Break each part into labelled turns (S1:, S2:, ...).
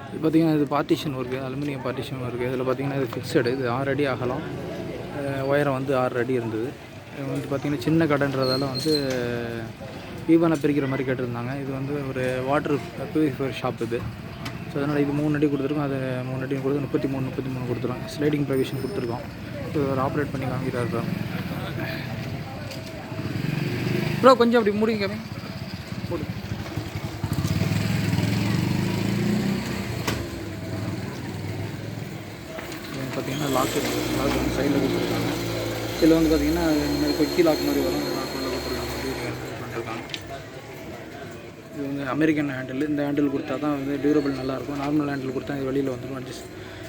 S1: இது பார்த்திங்கன்னா இது partition work, aluminium partition work. இதில் பார்த்திங்கன்னா இது ஃபிக்ஸடு, இது 6 அடி அகலம், உயரம் வந்து 6 அடி இருந்தது. இது வந்து பார்த்திங்கன்னா சின்ன கடைன்றதால வந்து ஈவனாக பிரிக்கிற மாதிரி கேட்டிருந்தாங்க. இது வந்து ஒரு வாட்டர் பியூரிஃபையர் ஷாப் இது. ஸோ அதனால் இது 3 அடி கொடுத்துருக்கோம், அது 3 அடி கொடுத்து 33 கொடுத்துருவோம். ஸ்லைடிங் ப்ரொவிஷன் கொடுத்துருக்கோம். ஸோ ஒரு ஆப்ரேட் பண்ணி காமிக்கிறார் ப்ரோ. கொஞ்சம் அப்படி மூடிங்க போடு. பார்த்திங்கன்னா லாக் வந்து சைடில் கொடுத்துருக்காங்க. இதில் வந்து பார்த்திங்கன்னா இந்த மாதிரி கொக்கி லாக் மாதிரி வரும், அந்த லாக் உள்ள கொடுத்துருக்காங்க. பண்ணிருக்காங்க. இது வந்து அமெரிக்கன் ஹேண்டில். இந்த ஹேண்டில் கொடுத்தா தான் வந்து டியூரபிள் நல்லாயிருக்கும். நார்மல் ஹேண்டில் கொடுத்தா இது வெளியில் வந்துடும். அட்ஜஸ்ட்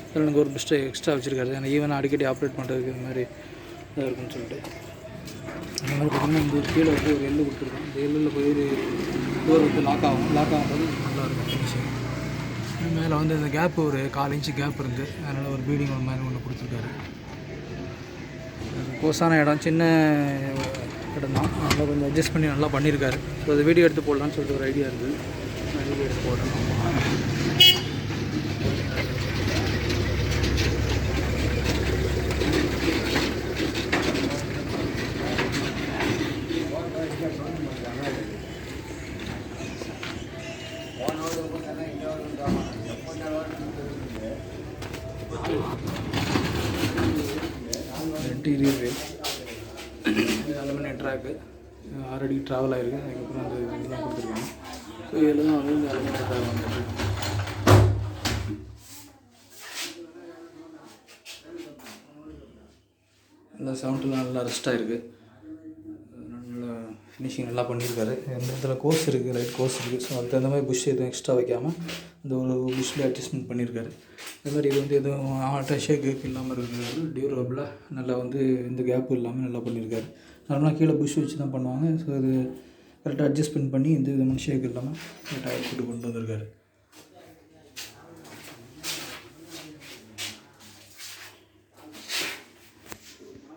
S1: இதில் எனக்கு ஒரு பிஸ்ட் எக்ஸ்ட்ரா வச்சுருக்காரு. ஏன்னா ஈவனாக அடிக்கடி ஆப்ரேட் பண்ணுறதுக்கு இந்த மாதிரி இதாக இருக்குன்னு சொல்லிட்டு. அந்த மாதிரி பார்த்திங்கன்னா இந்த கீழே வந்து ஒரு எள்ளு கொடுத்துருக்கோம். இந்த எள்ளில் போய் ஒரு டோர் வந்து லாக் ஆகும்போது நல்லாயிருக்கும் ஃபினிஷிங். மேலே வந்து இந்த கேப்பு ஒரு 1/4 இன்ச்சு கேப் இருந்து, அதனால் ஒரு பீடிங் ஒரு மாதிரி ஒன்று கொடுத்துருக்காரு. கோஸான இடம், சின்ன இடம் தான், நல்லா கொஞ்சம் அட்ஜஸ்ட் பண்ணி நல்லா பண்ணியிருக்காரு. ஸோ அது வீடியோ எடுத்து போடலான்னு சொல்லிட்டு ஒரு ஐடியா இருக்குது. வீடியோ எடுத்து போடணும். இன்டீரியர் வேல், அலுமினியம் ட்ராக்கு 6 அடி ட்ராவல் ஆகிருக்கு. அதுக்கப்புறம் அந்த இதெல்லாம் கொடுத்துருக்காங்க. ஸோ இதில் தான் வந்து இந்த அலுமினியம் ட்ராக் வந்துட்டு இந்த சவுண்ட்லாம் நல்லா ரெஸ்ட்டாக இருக்குது. நல்லா ஃபினிஷிங் நல்லா பண்ணியிருக்காரு. இந்த இடத்துல கோர்ஸ் இருக்குது, ரைட் கோர்ஸ் இருக்குது. ஸோ அதுக்கு தகுந்த மாதிரி புஷ் எதுவும் எக்ஸ்ட்ரா வைக்காமல் இந்த ஒரு புஷ்லேயே அட்ஜஸ்ட்மெண்ட் பண்ணியிருக்காரு. அதே மாதிரி இது வந்து எதுவும் ஷேக்கு இல்லாமல் இருக்கிறது, டியூரபிளாக நல்லா வந்து எந்த கேப்பும் இல்லாமல் நல்லா பண்ணியிருக்காரு. நார்மலாக கீழே புஷ் வச்சு தான் பண்ணுவாங்க. ஸோ இது கரெக்டாக அட்ஜஸ்ட்மெண்ட் பண்ணி எந்த விதமான ஷேக் இல்லாமல் கரெக்டாக கொண்டு வந்திருக்காரு.